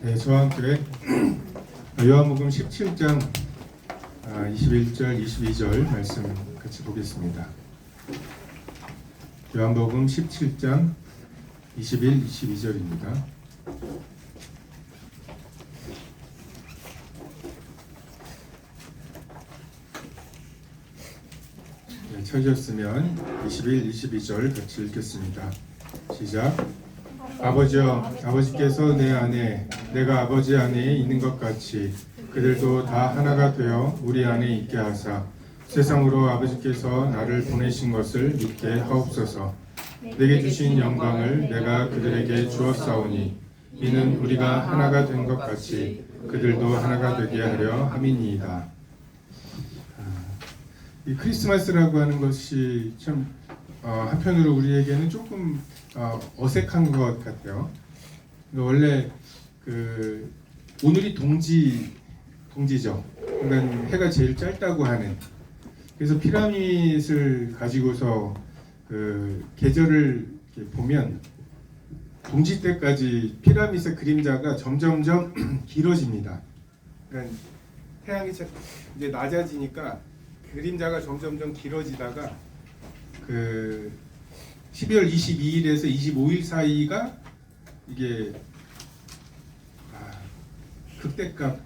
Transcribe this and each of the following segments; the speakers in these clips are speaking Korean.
네, 저와 함께 요한복음 17장 21절, 22절 말씀 같이 보겠습니다. 요한복음 17장 21, 22절입니다. 네, 찾으셨으면 21, 22절 같이 읽겠습니다. 시작. 아버지여, 아버지께서 내 안에, 내가 아버지 안에 있는 것 같이 그들도 다 하나가 되어 우리 안에 있게 하사 세상으로 아버지께서 나를 보내신 것을 믿게 하옵소서. 내게 주신 영광을 내가 그들에게 주었사오니 이는 우리가 하나가 된 것 같이 그들도 하나가 되게 하려 함이니이다. 이 크리스마스라고 하는 것이 참 한편으로 우리에게는 조금 어색한 것 같아요. 원래 오늘이 동지죠. 그러니까 해가 제일 짧다고 하는. 그래서 피라밋을 가지고서 계절을 이렇게 보면 동지 때까지 피라밋의 그림자가 점점점 길어집니다. 그러니까 태양이 이제 낮아지니까 그림자가 점점점 길어지다가 12월 22일에서 25일 사이가 이게 극대값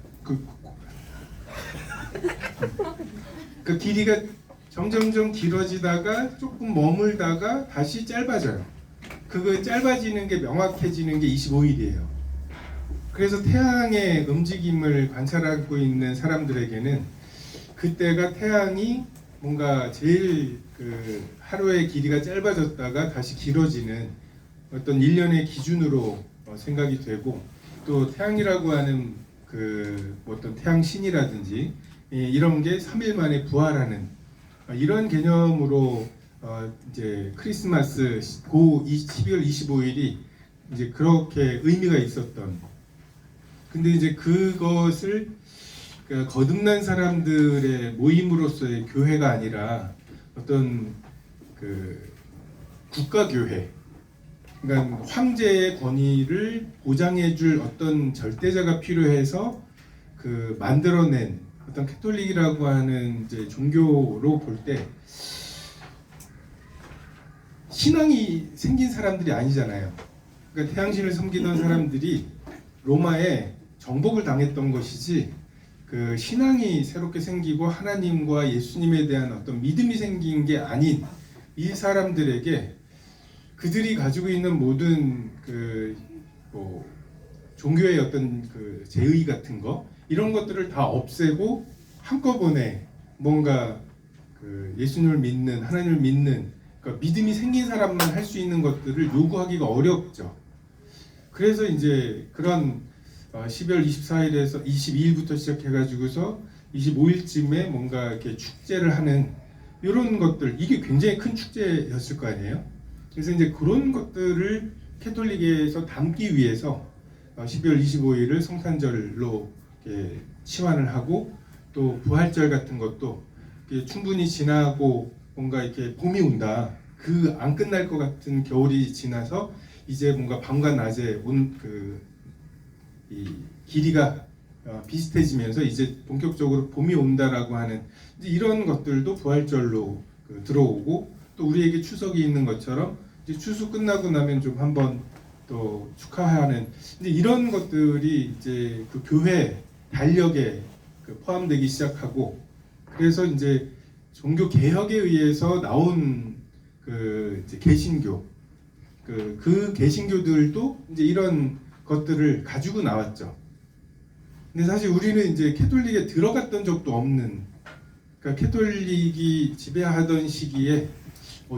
그 길이가 점점점 길어지다가 조금 머물다가 다시 짧아져요. 그거 짧아지는 게 명확해지는 게 25일이에요. 그래서 태양의 움직임을 관찰하고 있는 사람들에게는 그때가 태양이 뭔가 제일 하루의 길이가 짧아졌다가 다시 길어지는 어떤 일련의 기준으로 생각이 되고, 또 태양이라고 하는 어떤 태양 신이라든지 이런 게 3일 만에 부활하는 이런 개념으로 이제 크리스마스 12월 25일이 이제 그렇게 의미가 있었던. 근데 이제 그것을 거듭난 사람들의 모임으로서의 교회가 아니라 어떤 국가교회, 그러니까 황제의 권위를 보장해줄 어떤 절대자가 필요해서 만들어낸 어떤 캐톨릭이라고 하는 이제 종교로 볼 때 신앙이 생긴 사람들이 아니잖아요. 그러니까 태양신을 섬기던 사람들이 로마에 정복을 당했던 것이지 신앙이 새롭게 생기고 하나님과 예수님에 대한 어떤 믿음이 생긴 게 아닌 이 사람들에게 그들이 가지고 있는 모든 종교의 어떤 제의 같은 거 이런 것들을 다 없애고 한꺼번에 뭔가 예수님을 믿는, 하나님을 믿는, 그러니까 믿음이 생긴 사람만 할 수 있는 것들을 요구하기가 어렵죠. 그래서 이제 그런 12월 24일에서 22일부터 시작해가지고서 25일쯤에 뭔가 이렇게 축제를 하는 이런 것들, 이게 굉장히 큰 축제였을 거 아니에요. 그래서 이제 그런 것들을 캐톨릭에서 담기 위해서 12월 25일을 성탄절로 이렇게 치환을 하고, 또 부활절 같은 것도 충분히 지나고 뭔가 이렇게 봄이 온다. 안 끝날 것 같은 겨울이 지나서 이제 뭔가 밤과 낮에 이 길이가 비슷해지면서 이제 본격적으로 봄이 온다라고 하는 이런 것들도 부활절로 들어오고, 또 우리에게 추석이 있는 것처럼 이제 추수 끝나고 나면 좀 한번 또 축하하는 이제 이런 것들이 이제 교회 달력에 포함되기 시작하고, 그래서 이제 종교 개혁에 의해서 나온 이제 개신교 그 개신교들도 이제 이런 것들을 가지고 나왔죠. 근데 사실 우리는 이제 캐톨릭에 들어갔던 적도 없는, 그러니까 캐톨릭이 지배하던 시기에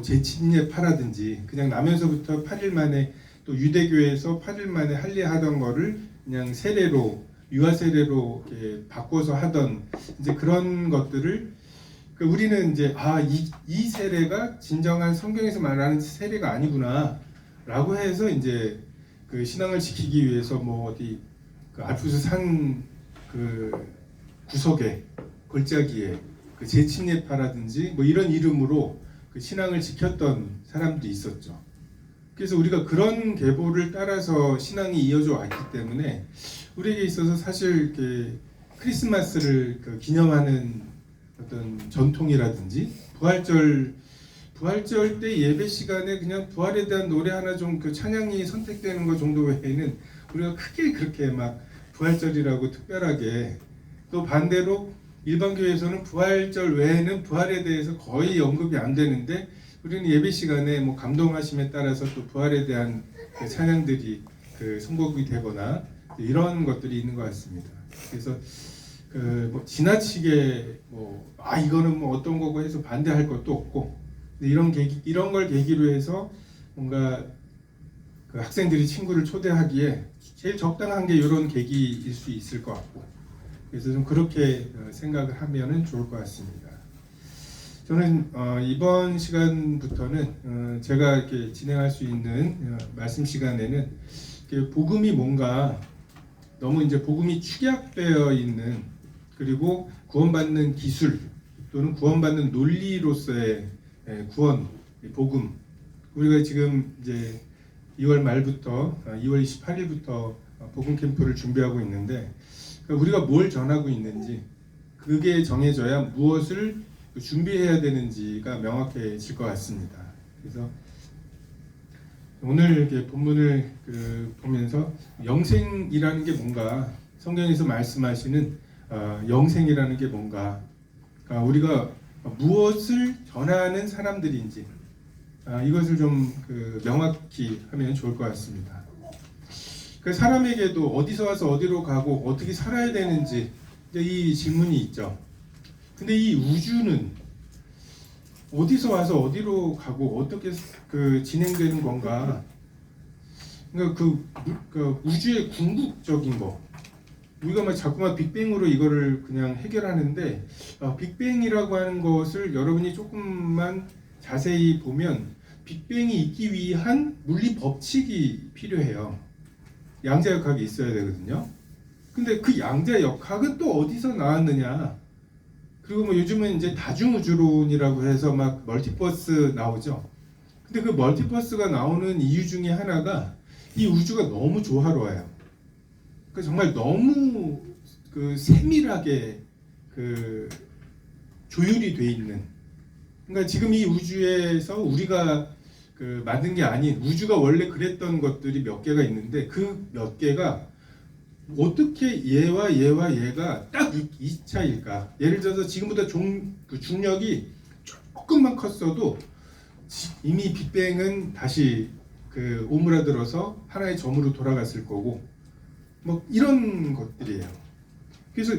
제침례파라든지 그냥 나면서부터 8일 만에, 또 유대교에서 8일 만에 할례하던 거를 그냥 세례로, 유아 세례로 이렇게 바꿔서 하던 이제 그런 것들을 우리는 이제 이 세례가 진정한 성경에서 말하는 세례가 아니구나라고 해서 이제 신앙을 지키기 위해서 어디 알프스 산 구석에 골짜기에 제침례파라든지 이런 이름으로 신앙을 지켰던 사람들이 있었죠. 그래서 우리가 그런 계보를 따라서 신앙이 이어져 왔기 때문에 우리에게 있어서 사실 크리스마스를 기념하는 어떤 전통이라든지 부활절 때 예배 시간에 그냥 부활에 대한 노래 하나 좀 찬양이 선택되는 것 정도 외에는 우리가 크게 그렇게 막 부활절이라고 특별하게, 또 반대로 일반 교회에서는 부활절 외에는 부활에 대해서 거의 언급이 안 되는데 우리는 예배 시간에 뭐 감동하심에 따라서 또 부활에 대한 찬양들이 선곡이 되거나 이런 것들이 있는 것 같습니다. 그래서 뭐 지나치게 이거는 뭐 어떤 거고 해서 반대할 것도 없고, 이런 걸 계기로 해서 뭔가 학생들이 친구를 초대하기에 제일 적당한 게 이런 계기일 수 있을 것 같고, 그래서 좀 그렇게 생각을 하면은 좋을 것 같습니다. 저는 이번 시간부터는 제가 이렇게 진행할 수 있는 말씀 시간에는 복음이 뭔가 너무 이제 복음이 축약되어 있는, 그리고 구원받는 기술 또는 구원받는 논리로서의 구원, 복음, 우리가 지금 이제 2월 말부터 2월 28일부터 복음 캠프를 준비하고 있는데, 우리가 뭘 전하고 있는지 그게 정해져야 무엇을 준비해야 되는지가 명확해질 것 같습니다. 그래서 오늘 이렇게 본문을 보면서 영생이라는 게 뭔가, 성경에서 말씀하시는 영생이라는 게 뭔가, 우리가 무엇을 전하는 사람들인지 이것을 좀 명확히 하면 좋을 것 같습니다. 사람에게도 어디서 와서 어디로 가고 어떻게 살아야 되는지 이 질문이 있죠. 근데 이 우주는 어디서 와서 어디로 가고 어떻게 진행되는 건가? 그러니까 우주의 궁극적인 거, 우리가 막 자꾸만 빅뱅으로 이거를 그냥 해결하는데, 빅뱅이라고 하는 것을 여러분이 조금만 자세히 보면 빅뱅이 있기 위한 물리 법칙이 필요해요. 양자역학이 있어야 되거든요. 근데 그 양자역학은 또 어디서 나왔느냐? 그리고 뭐 요즘은 이제 다중우주론이라고 해서 막 멀티버스 나오죠. 근데 그 멀티버스가 나오는 이유 중에 하나가 이 우주가 너무 조화로워요. 정말 너무 세밀하게 조율이 돼 있는. 그러니까 지금 이 우주에서 우리가 만든 게 아닌, 우주가 원래 그랬던 것들이 몇 개가 있는데 그 몇 개가 어떻게 얘와 얘가 딱 이 차일까? 예를 들어서 지금보다 중력이 조금만 컸어도 이미 빅뱅은 다시 오므라들어서 하나의 점으로 돌아갔을 거고, 뭐 이런 것들이에요. 그래서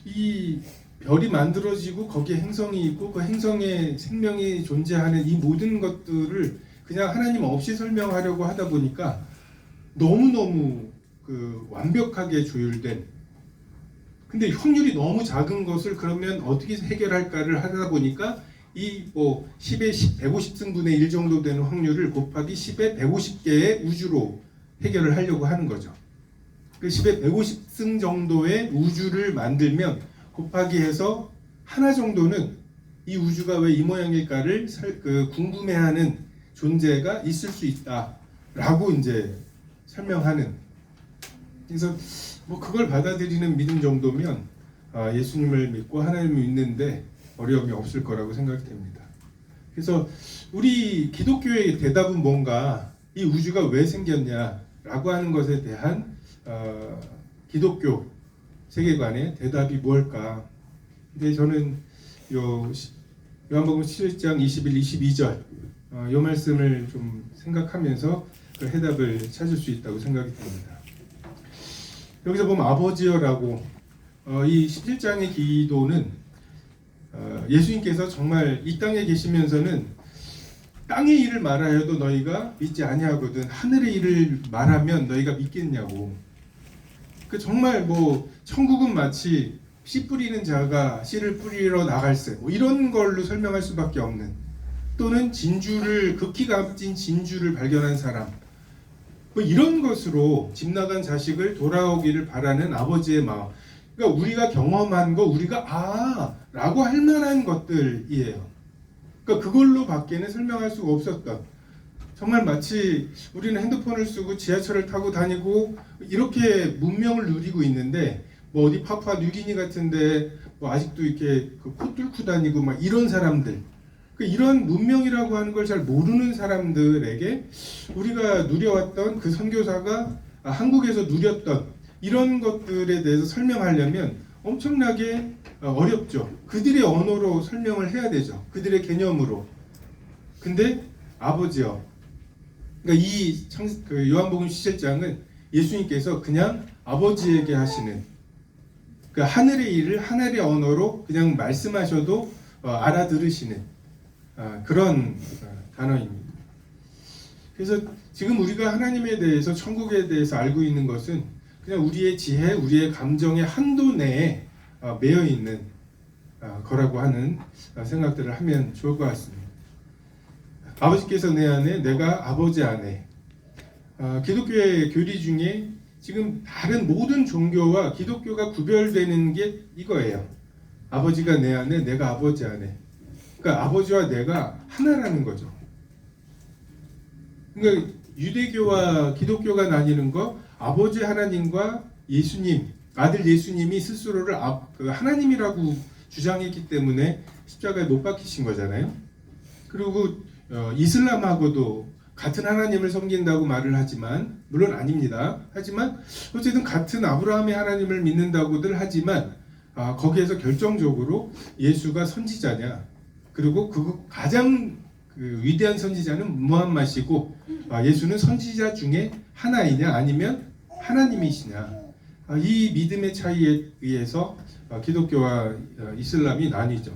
이 별이 만들어지고 거기에 행성이 있고 그 행성에 생명이 존재하는 이 모든 것들을 그냥 하나님 없이 설명하려고 하다 보니까 너무너무 완벽하게 조율된, 근데 확률이 너무 작은 것을 그러면 어떻게 해결할까를 하다 보니까 이 10의 150승분의 1 정도 되는 확률을 곱하기 10의 150개의 우주로 해결을 하려고 하는 거죠. 10의 150승 정도의 우주를 만들면 곱하기 해서 하나 정도는 이 우주가 왜 이 모양일까를 궁금해하는 존재가 있을 수 있다라고 이제 설명하는. 그래서 뭐 그걸 받아들이는 믿음 정도면 예수님을 믿고 하나님을 믿는데 어려움이 없을 거라고 생각이 됩니다. 그래서 우리 기독교의 대답은 뭔가, 이 우주가 왜 생겼냐라고 하는 것에 대한 기독교 세계관의 대답이 뭘까? 근데 저는 요한복음 7장 21, 22절 요 말씀을 좀 생각하면서 그 해답을 찾을 수 있다고 생각이 됩니다. 여기서 보면 아버지여라고, 이 17장의 기도는 예수님께서 정말 이 땅에 계시면서는 땅의 일을 말하여도 너희가 믿지 아니하거든 하늘의 일을 말하면 너희가 믿겠냐고. 정말 천국은 마치 씨 뿌리는 자가 씨를 뿌리러 나갈세, 이런 걸로 설명할 수밖에 없는, 또는 극히 값진 진주를 발견한 사람, 이런 것으로 집 나간 자식을 돌아오기를 바라는 아버지의 마음. 그러니까 우리가 경험한 거, 우리가 라고 할 만한 것들이에요. 그러니까 그걸로 밖에는 설명할 수가 없었던, 정말 마치 우리는 핸드폰을 쓰고 지하철을 타고 다니고 이렇게 문명을 누리고 있는데 뭐 어디 파푸아 뉴기니 같은데 뭐 아직도 이렇게 코 뚫고 다니고 막 이런 사람들, 이런 문명이라고 하는 걸 잘 모르는 사람들에게 우리가 누려왔던 그 선교사가 한국에서 누렸던 이런 것들에 대해서 설명하려면 엄청나게 어렵죠. 그들의 언어로 설명을 해야 되죠. 그들의 개념으로. 근데 아버지요. 그러니까 그 요한복음 17장은 예수님께서 그냥 아버지에게 하시는 그 하늘의 일을 하늘의 언어로 그냥 말씀하셔도 알아들으시는 그런 단어입니다. 그래서 지금 우리가 하나님에 대해서 천국에 대해서 알고 있는 것은 그냥 우리의 지혜, 우리의 감정의 한도 내에 매여 있는 거라고 하는 생각들을 하면 좋을 것 같습니다. 아버지께서 내 안에, 내가 아버지 안에. 기독교의 교리 중에 지금 다른 모든 종교와 기독교가 구별되는 게 이거예요. 아버지가 내 안에, 내가 아버지 안에. 그러니까 아버지와 내가 하나라는 거죠. 그러니까 유대교와 기독교가 나뉘는 거, 아버지 하나님과 예수님, 아들 예수님이 스스로를 하나님이라고 주장했기 때문에 십자가에 못 박히신 거잖아요. 그리고 이슬람하고도 같은 하나님을 섬긴다고 말을 하지만, 물론 아닙니다. 하지만 어쨌든 같은 아브라함의 하나님을 믿는다고들 하지만 거기에서 결정적으로 예수가 선지자냐, 그리고 그 가장 위대한 선지자는 무함마시고 예수는 선지자 중에 하나이냐 아니면 하나님이시냐, 이 믿음의 차이에 의해서 기독교와 이슬람이 나뉘죠.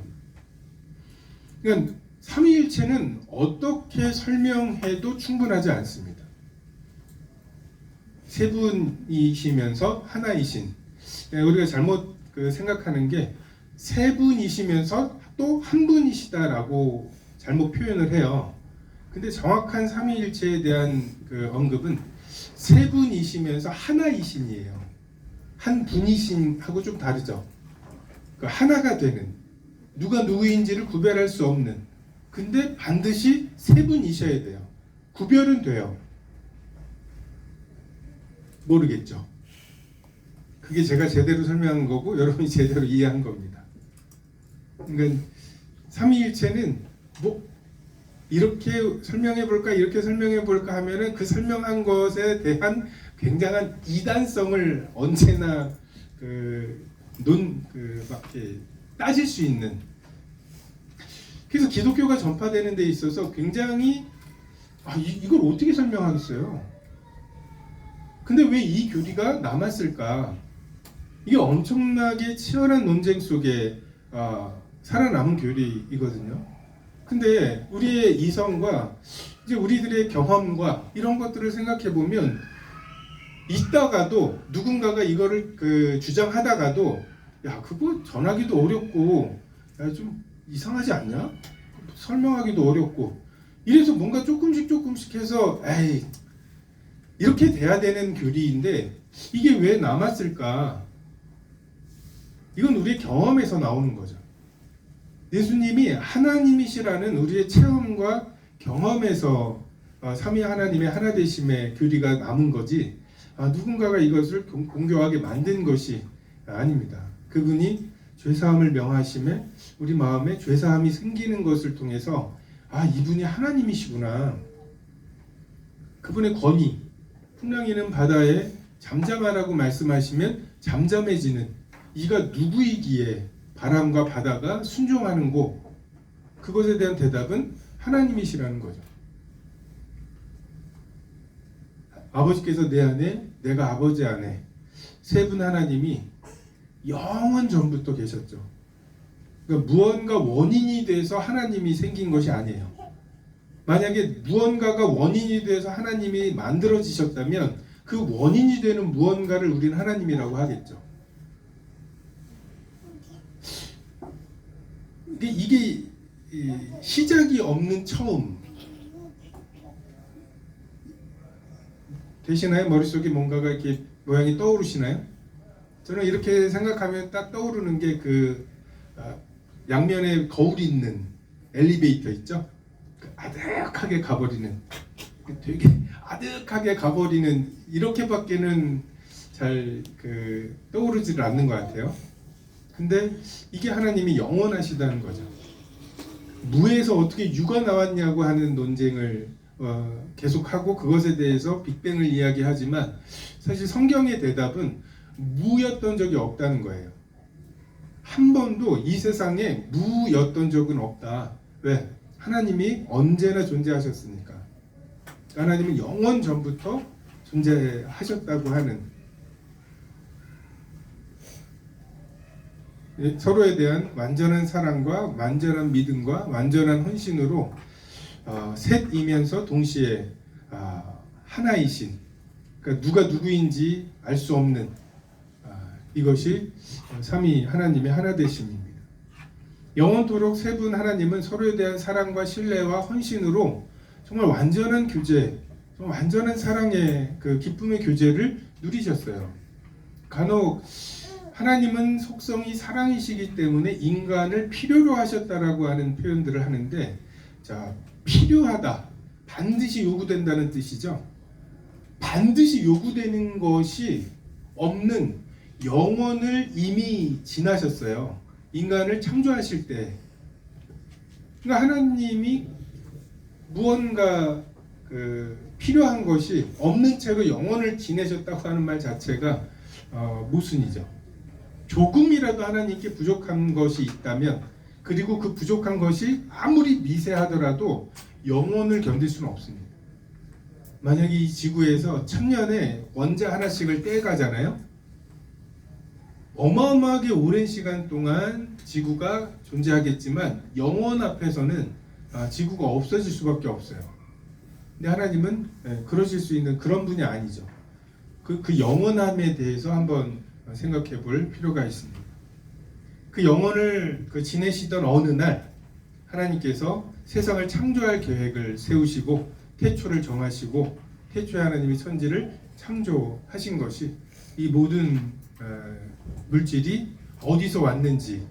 그러니까 삼위일체는 어떻게 설명해도 충분하지 않습니다. 세 분이시면서 하나이신, 우리가 잘못 생각하는 게 세 분이시면서 또 한 분이시다라고 잘못 표현을 해요. 근데 정확한 삼위일체에 대한 언급은 세 분이시면서 하나이신이에요. 한 분이신하고 좀 다르죠. 하나가 되는, 누가 누구인지를 구별할 수 없는, 근데 반드시 세 분이셔야 돼요. 구별은 돼요. 모르겠죠. 그게 제가 제대로 설명한 거고 여러분이 제대로 이해한 겁니다. 그러니까 삼위일체는 뭐 이렇게 설명해 볼까 이렇게 설명해 볼까 하면은 그 설명한 것에 대한 굉장한 이단성을 언제나 막 따질 수 있는. 그래서 기독교가 전파되는 데 있어서 굉장히 이걸 어떻게 설명하겠어요? 근데 왜 이 교리가 남았을까? 이게 엄청나게 치열한 논쟁 속에 살아남은 교리이거든요. 근데 우리의 이성과 이제 우리들의 경험과 이런 것들을 생각해 보면, 있다가도 누군가가 이거를 주장하다가도 야 그거 전하기도 어렵고 좀 이상하지 않냐? 설명하기도 어렵고 이래서 뭔가 조금씩 해서 에이 이렇게 돼야 되는 교리인데 이게 왜 남았을까? 이건 우리의 경험에서 나오는 거죠. 예수님이 하나님이시라는 우리의 체험과 경험에서 삼위 하나님의 하나되심의 교리가 남은 거지 누군가가 이것을 공교하게 만든 것이 아닙니다. 그분이 죄사함을 명하심에 우리 마음에 죄사함이 생기는 것을 통해서 이분이 하나님이시구나. 그분의 권위, 풍랑이는 바다에 잠잠하라고 말씀하시면 잠잠해지는 이가 누구이기에 바람과 바다가 순종하는고, 그것에 대한 대답은 하나님이시라는 거죠. 아버지께서 내 안에, 내가 아버지 안에, 세 분 하나님이 영원 전부터 계셨죠. 그러니까 무언가 원인이 돼서 하나님이 생긴 것이 아니에요. 만약에 무언가가 원인이 돼서 하나님이 만들어지셨다면 그 원인이 되는 무언가를 우리는 하나님이라고 하겠죠. 이게 시작이 없는 처음 되시나요? 머릿속에 뭔가가 이렇게 모양이 떠오르시나요? 저는 이렇게 생각하면 딱 떠오르는 게 양면에 거울이 있는 엘리베이터 있죠? 아득하게 가버리는 되게 아득하게 가버리는 이렇게밖에는 잘 떠오르지를 않는 것 같아요. 근데 이게 하나님이 영원하시다는 거죠. 무에서 어떻게 유가 나왔냐고 하는 논쟁을 계속하고 그것에 대해서 빅뱅을 이야기하지만 사실 성경의 대답은 무였던 적이 없다는 거예요. 한 번도 이 세상에 무였던 적은 없다. 왜? 하나님이 언제나 존재하셨으니까. 하나님은 영원 전부터 존재하셨다고 하는 서로에 대한 완전한 사랑과 완전한 믿음과 완전한 헌신으로 셋이면서 동시에 하나이신, 그러니까 누가 누구인지 알 수 없는 이것이 삼위 하나님의 하나되심입니다. 영원토록 세 분 하나님은 서로에 대한 사랑과 신뢰와 헌신으로 정말 완전한 교제, 정말 완전한 사랑의 그 기쁨의 교제를 누리셨어요. 간혹 하나님은 속성이 사랑이시기 때문에 인간을 필요로 하셨다라고 하는 표현들을 하는데, 자, 필요하다, 반드시 요구된다는 뜻이죠. 반드시 요구되는 것이 없는 영원을 이미 지나셨어요. 인간을 창조하실 때. 그러니까 하나님이 무언가 필요한 것이 없는 채로 영원을 지내셨다고 하는 말 자체가 모순이죠. 조금이라도 하나님께 부족한 것이 있다면, 그리고 그 부족한 것이 아무리 미세하더라도 영원을 견딜 수는 없습니다. 만약에 이 지구에서 1000년에 원자 하나씩을 떼가잖아요. 어마어마하게 오랜 시간 동안 지구가 존재하겠지만 영원 앞에서는 지구가 없어질 수밖에 없어요. 근데 하나님은 그러실 수 있는 그런 분이 아니죠. 그 영원함에 대해서 한번 생각해 볼 필요가 있습니다. 그 영원을 지내시던 어느 날 하나님께서 세상을 창조할 계획을 세우시고 태초를 정하시고 태초에 하나님이 천지를 창조하신 것이 이 모든 물질이 어디서 왔는지,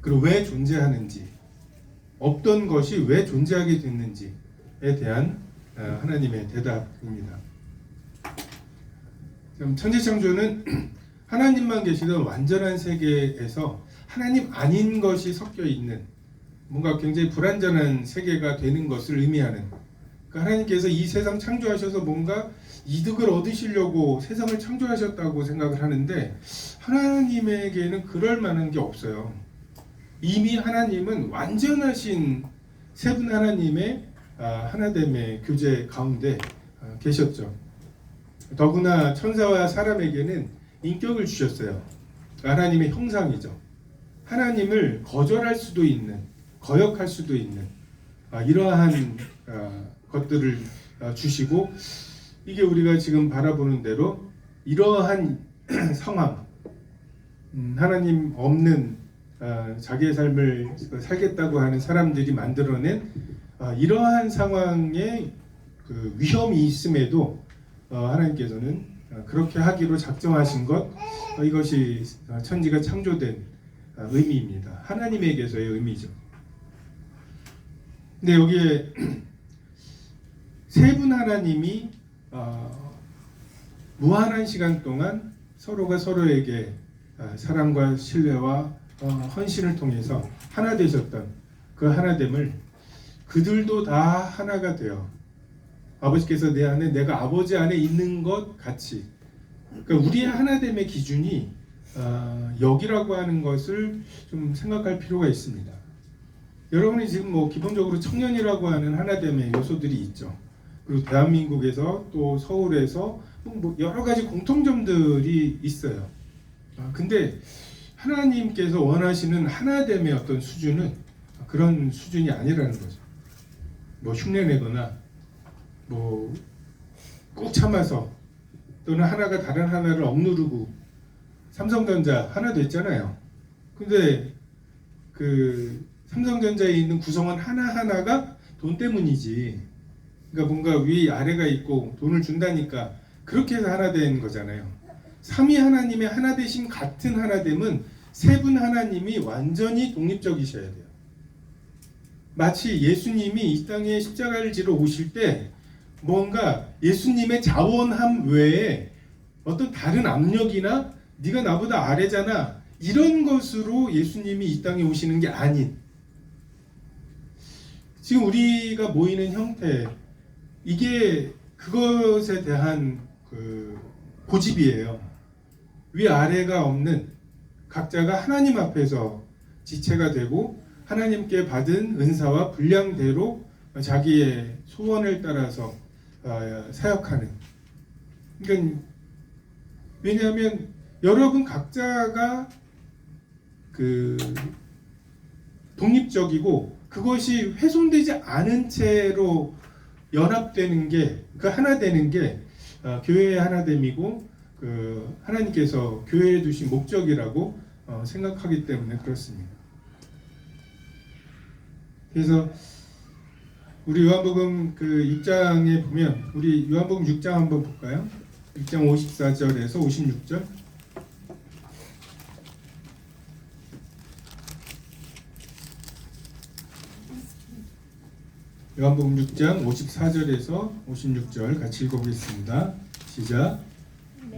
그리고 왜 존재하는지, 없던 것이 왜 존재하게 됐는지에 대한 하나님의 대답입니다. 천지창조는 하나님만 계시던 완전한 세계에서 하나님 아닌 것이 섞여 있는 뭔가 굉장히 불완전한 세계가 되는 것을 의미하는, 그러니까 하나님께서 이 세상 창조하셔서 뭔가 이득을 얻으시려고 세상을 창조하셨다고 생각을 하는데, 하나님에게는 그럴 만한 게 없어요. 이미 하나님은 완전하신 세 분 하나님의 하나됨의 교제 가운데 계셨죠. 더구나 천사와 사람에게는 인격을 주셨어요. 하나님의 형상이죠. 하나님을 거절할 수도 있는, 거역할 수도 있는 이러한 것들을 주시고, 이게 우리가 지금 바라보는 대로 이러한 상황, 하나님 없는 자기의 삶을 살겠다고 하는 사람들이 만들어낸 이러한 상황에 그 위험이 있음에도 하나님께서는 그렇게 하기로 작정하신 것, 이것이 천지가 창조된 의미입니다. 하나님에게서의 의미죠. 근데 여기에 세 분 하나님이 무한한 시간 동안 서로가 서로에게 사랑과 신뢰와 헌신을 통해서 하나 되셨던 그 하나됨을 그들도 다 하나가 되어 아버지께서 내 안에, 내가 아버지 안에 있는 것 같이, 그러니까 우리의 하나됨의 기준이 여기라고 하는 것을 좀 생각할 필요가 있습니다. 여러분이 지금 기본적으로 청년이라고 하는 하나됨의 요소들이 있죠. 그리고 대한민국에서 또 서울에서 여러 가지 공통점들이 있어요. 근데 하나님께서 원하시는 하나됨의 어떤 수준은 그런 수준이 아니라는 거죠. 흉내내거나 꼭 참아서, 또는 하나가 다른 하나를 억누르고, 삼성전자 하나 됐잖아요. 근데 그 삼성전자에 있는 구성원 하나하나가 돈 때문이지, 그러니까 뭔가 위 아래가 있고 돈을 준다니까 그렇게 해서 하나 된 거잖아요. 삼위 하나님의 하나 되심 같은 하나됨은 세 분 하나님이 완전히 독립적이셔야 돼요. 마치 예수님이 이 땅에 십자가를 지러 오실 때 뭔가 예수님의 자원함 외에 어떤 다른 압력이나 네가 나보다 아래잖아 이런 것으로 예수님이 이 땅에 오시는 게 아닌, 지금 우리가 모이는 형태, 이게 그것에 대한 그 고집이에요. 위아래가 없는 각자가 하나님 앞에서 지체가 되고 하나님께 받은 은사와 분량대로 자기의 소원을 따라서 사역하는. 그러니까 왜냐하면 여러분 각자가 그 독립적이고 그것이 훼손되지 않은 채로 연합되는 게, 그 하나 되는 게 교회의 하나됨이고 그 하나님께서 교회에 두신 목적이라고 생각하기 때문에 그렇습니다. 그래서 우리 요한복음 그 6장에 보면, 우리 요한복음 6장 한번 볼까요? 6장 54절에서 56절. 요한복음 6장 54절에서 56절 같이 읽어보겠습니다. 시작.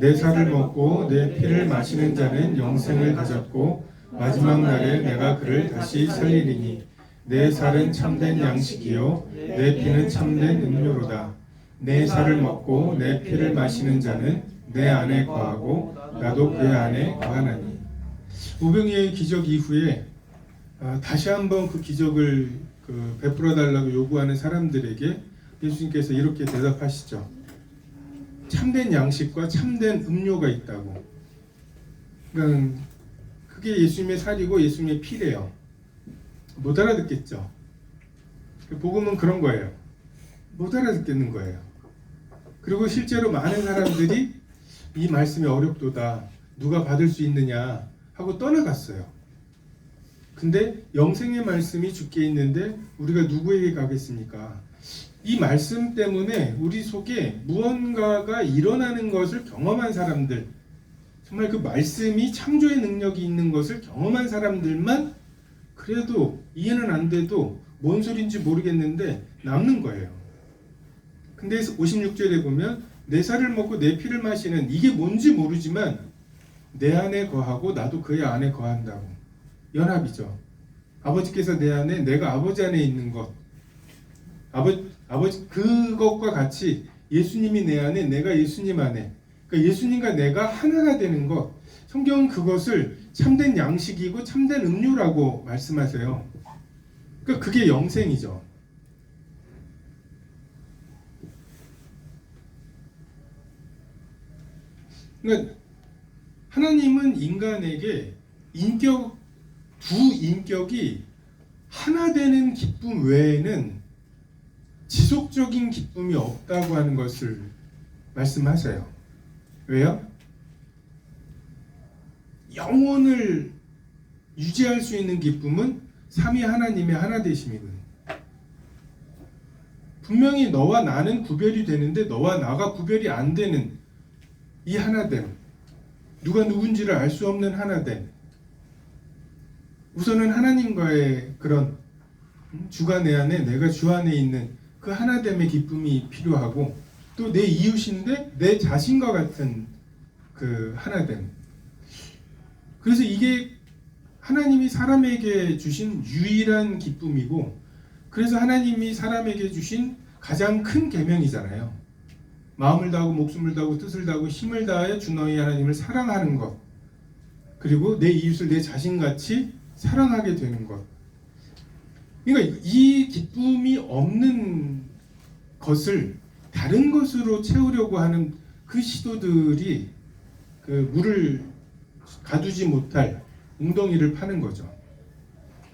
내 살을 먹고 내 피를 마시는 자는 영생을 가졌고 마지막 날에 내가 그를 다시 살리리니 내 살은 참된 양식이요 내 피는 참된 음료로다. 내 살을 먹고 내 피를 마시는 자는 내 안에 거하고 나도 그의 안에 거하나니. 오병이의 기적 이후에 다시 한번 그 기적을 베풀어 달라고 요구하는 사람들에게 예수님께서 이렇게 대답하시죠. 참된 양식과 참된 음료가 있다고. 그러니까 그게 예수님의 살이고 예수님의 피래요. 못 알아듣겠죠. 복음은 그런 거예요. 못 알아듣겠는 거예요. 그리고 실제로 많은 사람들이 이 말씀이 어렵도다, 누가 받을 수 있느냐 하고 떠나갔어요. 근데 영생의 말씀이 주께 있는데 우리가 누구에게 가겠습니까? 이 말씀 때문에 우리 속에 무언가가 일어나는 것을 경험한 사람들, 정말 그 말씀이 창조의 능력이 있는 것을 경험한 사람들만 그래도 이해는 안 돼도 뭔 소린지 모르겠는데 남는 거예요. 근데 56절에 보면 내 살을 먹고 내 피를 마시는, 이게 뭔지 모르지만 내 안에 거하고 나도 그의 안에 거한다고. 연합이죠. 아버지께서 내 안에, 내가 아버지 안에 있는 것, 아버지 그것과 같이 예수님이 내 안에, 내가 예수님 안에, 그러니까 예수님과 내가 하나가 되는 것. 성경은 그것을 참된 양식이고 참된 음료라고 말씀하세요. 그러니까 그게 영생이죠. 그러니까 하나님은 인간에게 두 인격이 하나 되는 기쁨 외에는 지속적인 기쁨이 없다고 하는 것을 말씀하세요. 왜요? 영혼을 유지할 수 있는 기쁨은 삼위 하나님의 하나 되심이거든요. 분명히 너와 나는 구별이 되는데 너와 나가 구별이 안 되는 이 하나됨, 누가 누군지를 알 수 없는 하나됨. 우선은 하나님과의 그런 주가 내 안에, 내가 주 안에 있는 그 하나됨의 기쁨이 필요하고, 또 내 이웃인데 내 자신과 같은 그 하나됨. 그래서 이게 하나님이 사람에게 주신 유일한 기쁨이고, 그래서 하나님이 사람에게 주신 가장 큰 계명이잖아요. 마음을 다하고 목숨을 다하고 뜻을 다하고 힘을 다하여 주 너희 하나님을 사랑하는 것, 그리고 내 이웃을 내 자신같이 사랑하게 되는 것. 그러니까 이 기쁨이 없는 것을 다른 것으로 채우려고 하는 그 시도들이 그 물을 가두지 못할 웅덩이를 파는 거죠.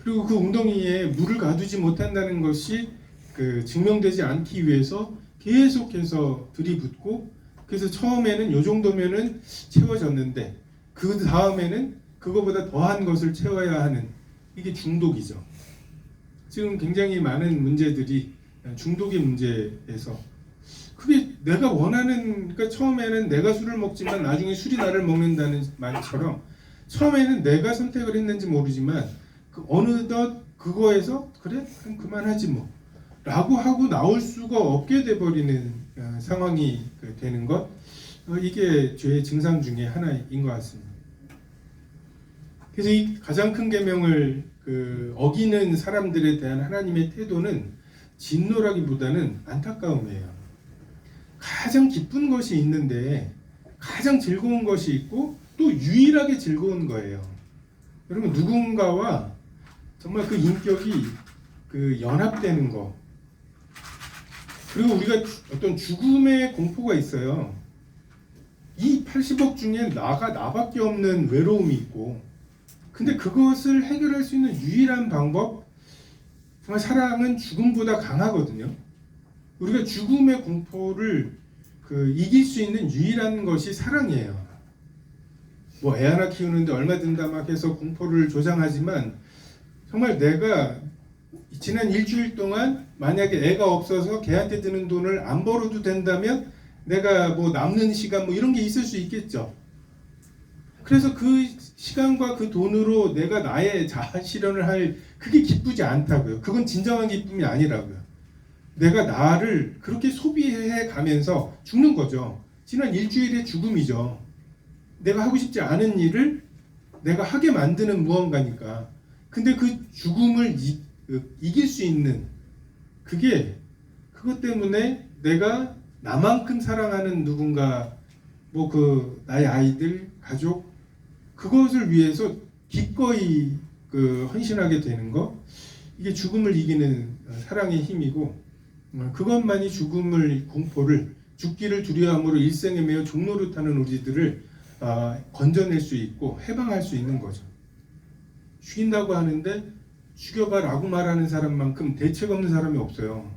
그리고 그 웅덩이에 물을 가두지 못한다는 것이 그 증명되지 않기 위해서 계속해서 들이붓고, 그래서 처음에는 요 정도면은 채워졌는데 그 다음에는 그거보다 더한 것을 채워야 하는, 이게 중독이죠. 지금 굉장히 많은 문제들이 중독의 문제에서, 그게 내가 원하는, 그러니까 처음에는 내가 술을 먹지만 나중에 술이 나를 먹는다는 말처럼 처음에는 내가 선택을 했는지 모르지만 어느덧 그거에서 그래? 그럼 그만하지 뭐. 라고 하고 나올 수가 없게 돼버리는 상황이 되는 것, 이게 죄의 증상 중에 하나인 것 같습니다. 그래서 이 가장 큰 계명을 어기는 사람들에 대한 하나님의 태도는 진노라기보다는 안타까움이에요. 가장 기쁜 것이 있는데 가장 즐거운 것이 있고 또 유일하게 즐거운 거예요. 여러분, 누군가와 정말 그 인격이 연합되는 거, 그리고 우리가 어떤 죽음의 공포가 있어요. 이 80억 중에 나밖에 없는 외로움이 있고, 근데 그것을 해결할 수 있는 유일한 방법, 정말 사랑은 죽음보다 강하거든요. 우리가 죽음의 공포를 이길 수 있는 유일한 것이 사랑이에요. 뭐 애 하나 키우는데 얼마 든다 막 해서 공포를 조장하지만, 정말 내가 지난 일주일 동안 만약에 애가 없어서 걔한테 드는 돈을 안 벌어도 된다면 내가 뭐 남는 시간 뭐 이런 게 있을 수 있겠죠. 그래서 그 시간과 그 돈으로 내가 나의 자아 실현을 할, 그게 기쁘지 않다고요. 그건 진정한 기쁨이 아니라고요. 내가 나를 그렇게 소비해 가면서 죽는 거죠. 지난 일주일의 죽음이죠. 내가 하고 싶지 않은 일을 내가 하게 만드는 무언가니까. 근데 그 죽음을 이길 수 있는, 그것 때문에 내가 나만큼 사랑하는 누군가, 뭐 나의 아이들, 가족, 그것을 위해서 기꺼이 헌신하게 되는 거, 이게 죽음을 이기는 사랑의 힘이고, 그것만이 죽음을, 공포를, 죽기를 두려움으로 일생에 매여 종노릇하는 우리들을 건져낼 수 있고 해방할 수 있는 거죠. 죽인다고 하는데 죽여봐라고 말하는 사람만큼 대책 없는 사람이 없어요.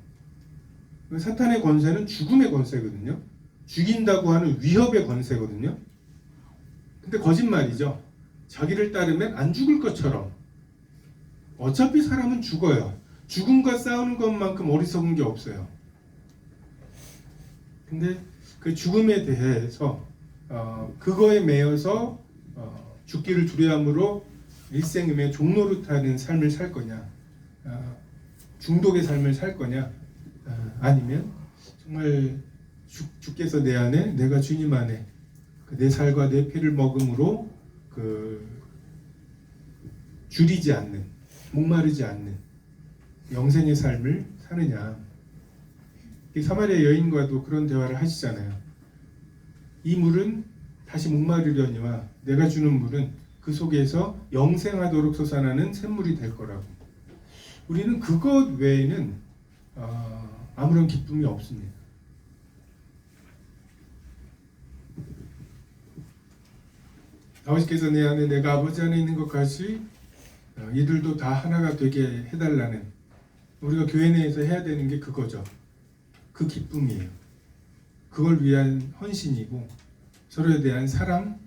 사탄의 권세는 죽음의 권세거든요. 죽인다고 하는 위협의 권세거든요. 근데 거짓말이죠. 자기를 따르면 안 죽을 것처럼. 어차피 사람은 죽어요. 죽음과 싸우는 것만큼 어리석은 게 없어요. 근데 그 죽음에 대해서 그거에 매여서 죽기를 두려움으로 일생에 종노릇하는 삶을 살 거냐, 중독의 삶을 살 거냐, 아니면 정말 주께서 내 안에, 내가 주님 안에 내 살과 내 피를 먹음으로 줄이지 않는, 목마르지 않는 영생의 삶을 사느냐. 이 사마리아 여인과도 그런 대화를 하시잖아요. 이 물은 다시 목마르려니와 내가 주는 물은 그 속에서 영생하도록 솟아나는 샘물이 될 거라고. 우리는 그것 외에는 아무런 기쁨이 없습니다. 아버지께서 내 안에, 내가 아버지 안에 있는 것 같이 이들도 다 하나가 되게 해달라는, 우리가 교회 내에서 해야 되는 게 그거죠. 그 기쁨이에요. 그걸 위한 헌신이고, 서로에 대한 사랑,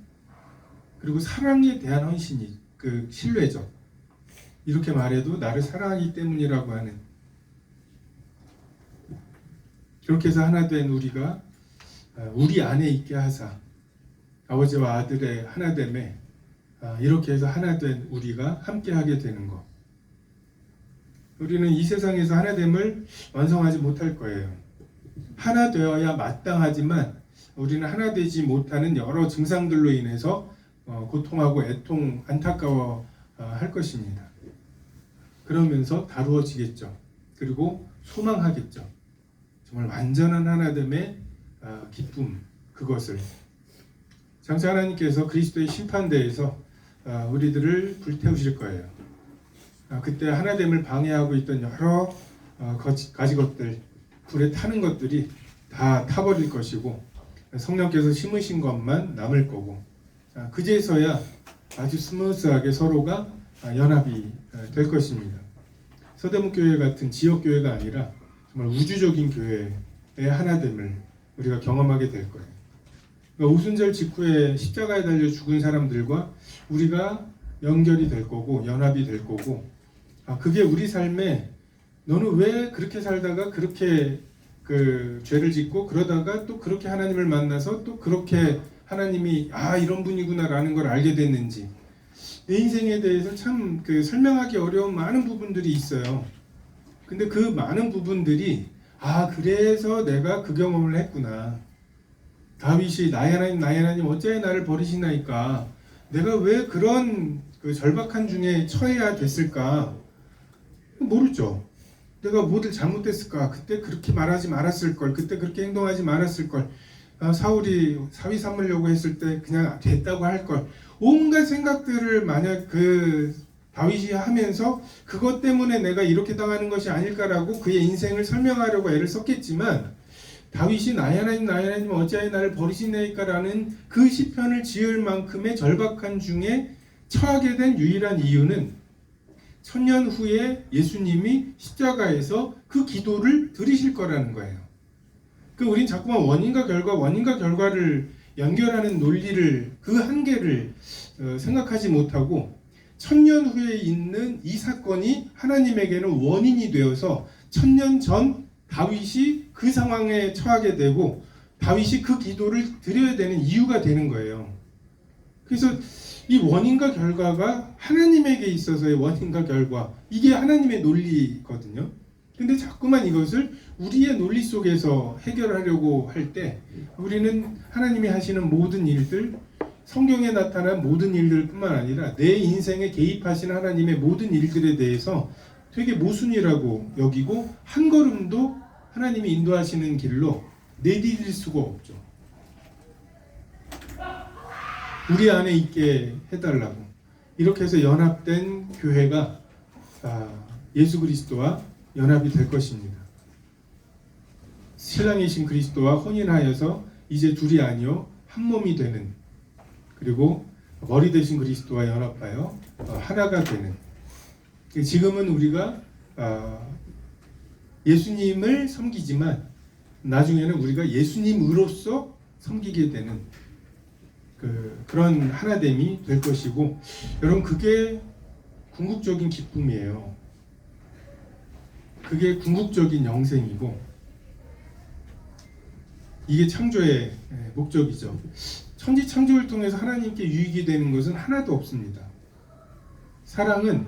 그리고 사랑에 대한 헌신이 신뢰죠. 이렇게 말해도 나를 사랑하기 때문이라고 하는, 그렇게 해서 하나 된 우리가 우리 안에 있게 하사 아버지와 아들의 하나됨에, 이렇게 해서 하나 된 우리가 함께하게 되는 것. 우리는 이 세상에서 하나됨을 완성하지 못할 거예요. 하나 되어야 마땅하지만 우리는 하나 되지 못하는 여러 증상들로 인해서 고통하고 애통, 안타까워 할 것입니다. 그러면서 다루어지겠죠. 그리고 소망하겠죠. 정말 완전한 하나됨의 기쁨, 그것을. 장차 하나님께서 그리스도의 심판대에서 우리들을 불태우실 거예요. 그때 하나됨을 방해하고 있던 여러 가지 것들, 불에 타는 것들이 다 타버릴 것이고, 성령께서 심으신 것만 남을 거고, 그제서야 아주 스무스하게 서로가 연합이 될 것입니다. 서대문교회 같은 지역교회가 아니라 정말 우주적인 교회의 하나됨을 우리가 경험하게 될 거예요. 그러니까 오순절 직후에 십자가에 달려 죽은 사람들과 우리가 연결이 될 거고, 연합이 될 거고, 그게 우리 삶에, 너는 왜 그렇게 살다가 그렇게 죄를 짓고 그러다가 또 그렇게 하나님을 만나서 또 그렇게 하나님이 이런 분이구나라는 걸 알게 됐는지, 내 인생에 대해서 참 설명하기 어려운 많은 부분들이 있어요. 근데 그 많은 부분들이 그래서 내가 그 경험을 했구나. 다윗이 나의 하나님 어찌하여 나를 버리시나이까. 내가 왜 그런 그 절박한 중에 처해야 됐을까? 모르죠. 내가 뭐를 잘못했을까? 그때 그렇게 말하지 말았을 걸. 그때 그렇게 행동하지 말았을 걸. 사울이 사위 삼으려고 했을 때 그냥 됐다고 할 걸. 온갖 생각들을 만약 그 다윗이 하면서 그것 때문에 내가 이렇게 당하는 것이 아닐까라고 그의 인생을 설명하려고 애를 썼겠지만, 다윗이 나의 하나님 어찌하여 나를 버리시나이까라는 그 시편을 지을 만큼의 절박한 중에 처하게 된 유일한 이유는 천년 후에 예수님이 십자가에서 그 기도를 들으실 거라는 거예요. 우린 자꾸만 원인과 결과를 연결하는 논리를, 그 한계를 생각하지 못하고, 천년 후에 있는 이 사건이 하나님에게는 원인이 되어서 천년 전 다윗이 그 상황에 처하게 되고 다윗이 그 기도를 드려야 되는 이유가 되는 거예요. 그래서 이 원인과 결과가 하나님에게 있어서의 원인과 결과, 이게 하나님의 논리거든요. 근데 자꾸만 이것을 우리의 논리 속에서 해결하려고 할 때 우리는 하나님이 하시는 모든 일들, 성경에 나타난 모든 일들뿐만 아니라 내 인생에 개입하신 하나님의 모든 일들에 대해서 되게 모순이라고 여기고, 한 걸음도 하나님이 인도하시는 길로 내디딜 수가 없죠. 우리 안에 있게 해달라고. 이렇게 해서 연합된 교회가 예수 그리스도와 연합이 될 것입니다. 신랑이신 그리스도와 혼인하여서 이제 둘이 아니요 한 몸이 되는, 그리고 머리 되신 그리스도와 연합하여 하나가 되는. 지금은 우리가 예수님을 섬기지만 나중에는 우리가 예수님으로서 섬기게 되는 그런 하나됨이 될 것이고, 여러분 그게 궁극적인 기쁨이에요. 그게 궁극적인 영생이고, 이게 창조의 목적이죠. 천지 창조를 통해서 하나님께 유익이 되는 것은 하나도 없습니다. 사랑은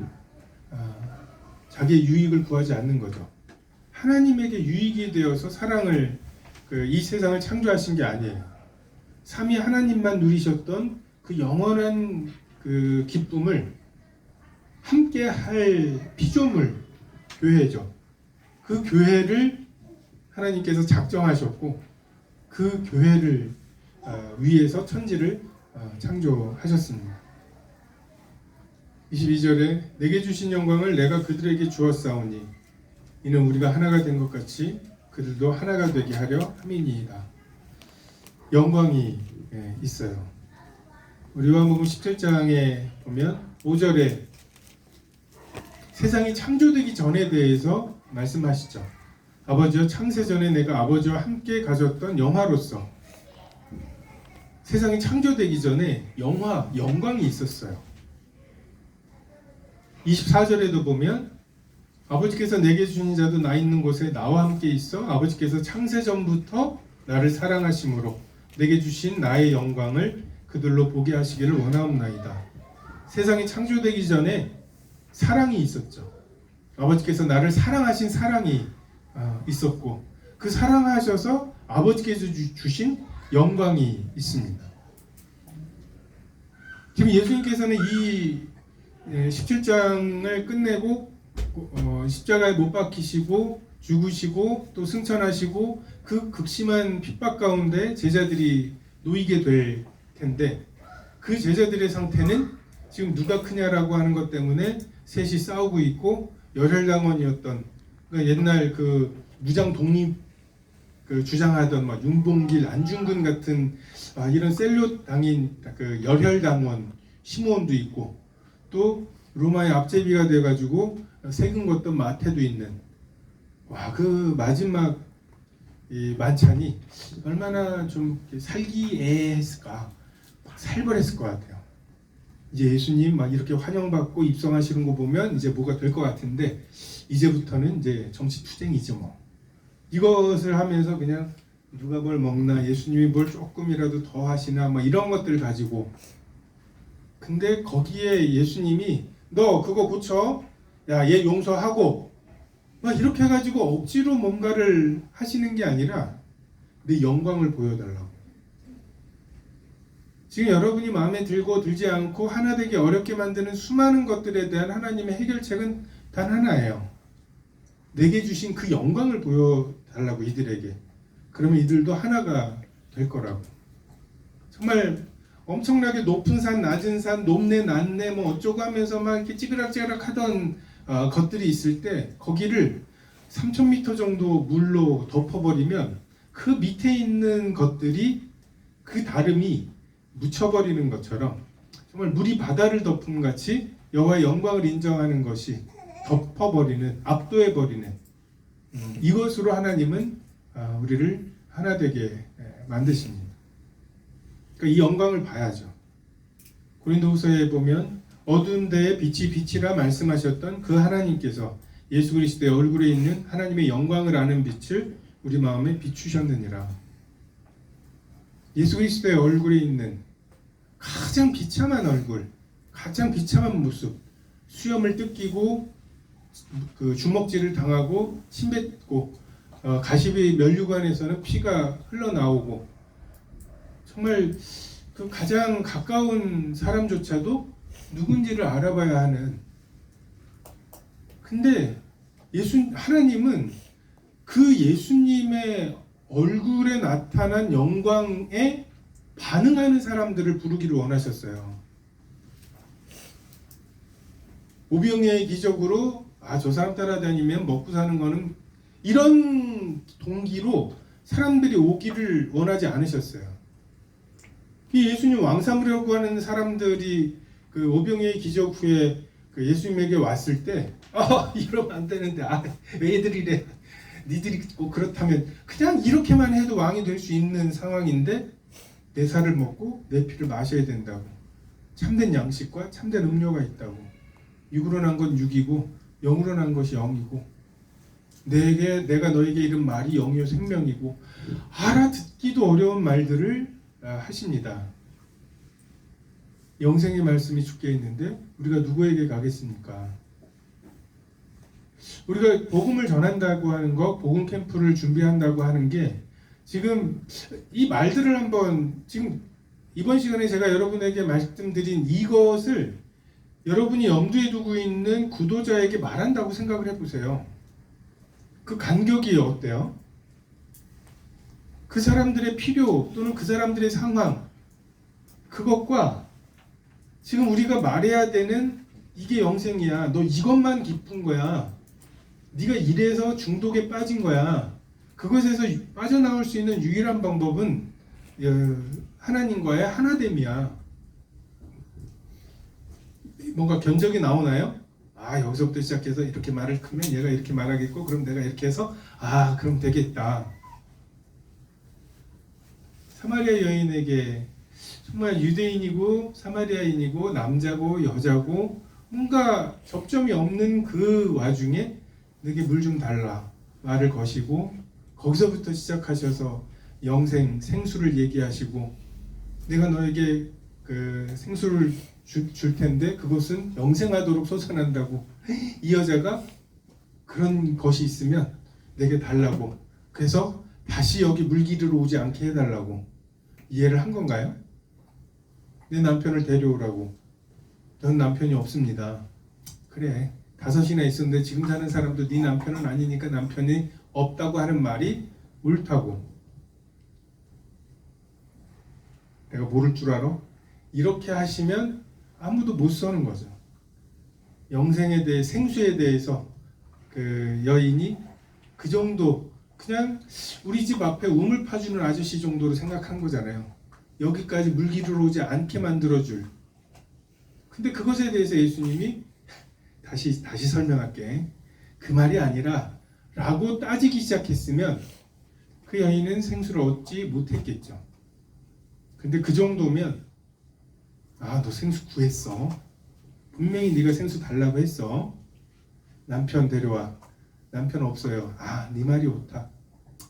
자기의 유익을 구하지 않는 거죠. 하나님에게 유익이 되어서 사랑을, 이 세상을 창조하신 게 아니에요. 삼위 하나님만 누리셨던 그 영원한 그 기쁨을 함께 할 피조물, 교회죠. 그 교회를 하나님께서 작정하셨고, 그 교회를 위해서 천지를 창조하셨습니다. 22절에 내게 주신 영광을 내가 그들에게 주었사오니 이는 우리가 하나가 된 것 같이 그들도 하나가 되게 하려 함이니이다. 영광이 있어요. 우리 요한복음 17장에 보면 5절에 세상이 창조되기 전에 대해서 말씀하시죠. 아버지여, 창세전에 내가 아버지와 함께 가졌던 영화로서, 세상이 창조되기 전에 영광이 있었어요. 24절에도 보면 아버지께서 내게 주신 자도 나 있는 곳에 나와 함께 있어 아버지께서 창세전부터 나를 사랑하심으로 내게 주신 나의 영광을 그들로 보게 하시기를 원하옵나이다. 세상이 창조되기 전에 사랑이 있었죠. 아버지께서 나를 사랑하신 사랑이 있었고, 그 사랑하셔서 아버지께서 주신 영광이 있습니다. 지금 예수님께서는 이 17장을 끝내고 십자가에 못 박히시고 죽으시고 또 승천하시고 그 극심한 핍박 가운데 제자들이 놓이게 될 텐데, 그 제자들의 상태는 지금 누가 크냐라고 하는 것 때문에 셋이 싸우고 있고, 열혈당원이었던, 그러니까 옛날 그 무장 독립 주장하던 막 윤봉길, 안중근 같은 이런 셀료 당인 그 열혈당원 시므온도 있고, 또 로마의 앞제비가 돼가지고 세금 걷던 마태도 있는, 그 마지막 이 만찬이 얼마나 좀 살기애했을까, 살벌했을 것 같아요. 이제 예수님 막 이렇게 환영받고 입성하시는 거 보면 이제 뭐가 될 것 같은데, 이제부터는 이제 정치 투쟁이죠 뭐. 이것을 하면서 그냥 누가 뭘 먹나, 예수님이 뭘 조금이라도 더 하시나, 막 이런 것들 가지고. 근데 거기에 예수님이 너 그거 고쳐, 야 얘 용서하고 막 이렇게 해가지고 억지로 뭔가를 하시는 게 아니라 내 영광을 보여달라고. 지금 여러분이 마음에 들고 들지 않고 하나 되기 어렵게 만드는 수많은 것들에 대한 하나님의 해결책은 단 하나예요. 내게 주신 그 영광을 보여달라고 이들에게. 그러면 이들도 하나가 될 거라고. 정말 엄청나게 높은 산, 낮은 산, 높네, 낮네, 뭐 어쩌고 하면서 막 이렇게 찌그락찌그락 하던 것들이 있을 때 거기를 3,000m 정도 물로 덮어버리면 그 밑에 있는 것들이 그 다름이 묻혀버리는 것처럼 정말 물이 바다를 덮음 같이 여호와의 영광을 인정하는 것이 덮어버리는, 압도해버리는 이것으로 하나님은 우리를 하나 되게 만드십니다. 그러니까 이 영광을 봐야죠. 고린도후서에 보면 어두운 데에 빛이 빛이라 말씀하셨던 그 하나님께서 예수 그리스도의 얼굴에 있는 하나님의 영광을 아는 빛을 우리 마음에 비추셨느니라. 예수 그리스도의 얼굴에 있는 가장 비참한 얼굴, 가장 비참한 모습, 수염을 뜯기고 그 주먹질을 당하고 침 뱉고 가시비 면류관에서는 피가 흘러나오고 정말 그 가장 가까운 사람조차도 누군지를 알아봐야 하는. 근데 하나님은 그 예수님의 얼굴에 나타난 영광에 반응하는 사람들을 부르기를 원하셨어요. 오병이어의 기적으로 저 사람 따라다니면 먹고 사는 거는, 이런 동기로 사람들이 오기를 원하지 않으셨어요. 이 예수님 왕 삼으려고 하는 사람들이 그 오병이어의 기적 후에 그 예수님에게 왔을 때 이러면 안 되는데 왜들 이래, 니들이 꼭 그렇다면 그냥 이렇게만 해도 왕이 될 수 있는 상황인데 내 살을 먹고 내 피를 마셔야 된다고. 참된 양식과 참된 음료가 있다고. 육으로 난 건 육이고 영으로 난 것이 영이고 내가 너에게 이른 말이 영이요 생명이고 알아듣기도 어려운 말들을 하십니다. 영생의 말씀이 주께 있는데 우리가 누구에게 가겠습니까? 우리가 복음을 전한다고 하는 것, 복음 캠프를 준비한다고 하는 게 지금 이 말들을 한번, 지금 이번 시간에 제가 여러분에게 말씀드린 이것을 여러분이 염두에 두고 있는 구도자에게 말한다고 생각을 해보세요. 그 간격이 어때요? 그 사람들의 필요 또는 그 사람들의 상황, 그것과 지금 우리가 말해야 되는 이게 영생이야, 너 이것만 기쁜 거야, 네가 이래서 중독에 빠진 거야, 그것에서 빠져나올 수 있는 유일한 방법은 하나님과의 하나됨이야. 뭔가 견적이 나오나요? 여기서부터 시작해서 이렇게 말을 크면 얘가 이렇게 말하겠고, 그럼 내가 이렇게 해서 그럼 되겠다. 사마리아 여인에게 정말 유대인이고 사마리아인이고 남자고 여자고 뭔가 접점이 없는 그 와중에 내게 물 좀 달라 말을 거시고, 거기서부터 시작하셔서 영생, 생수를 얘기하시고, 내가 너에게 그 생수를 줄 텐데 그것은 영생하도록 솟아난다고. 이 여자가 그런 것이 있으면 내게 달라고, 그래서 다시 여기 물기르러 오지 않게 해달라고 이해를 한 건가요? 내 남편을 데려오라고. 넌 남편이 없습니다. 그래, 5이나 있었는데 지금 사는 사람도 네 남편은 아니니까 남편이 없다고 하는 말이 옳다고. 내가 모를 줄 알아? 이렇게 하시면 아무도 못 서는 거죠. 영생에 대해, 생수에 대해서 그 여인이 그 정도, 그냥 우리 집 앞에 우물 파주는 아저씨 정도로 생각한 거잖아요. 여기까지 물기르러 오지 않게 만들어줄. 근데 그것에 대해서 예수님이 다시 설명할게, 그 말이 아니라 라고 따지기 시작했으면 그 여인은 생수를 얻지 못했겠죠. 근데 그 정도면 너 생수 구했어, 분명히 네가 생수 달라고 했어, 남편 데려와, 남편 없어요, 네 말이 옳다,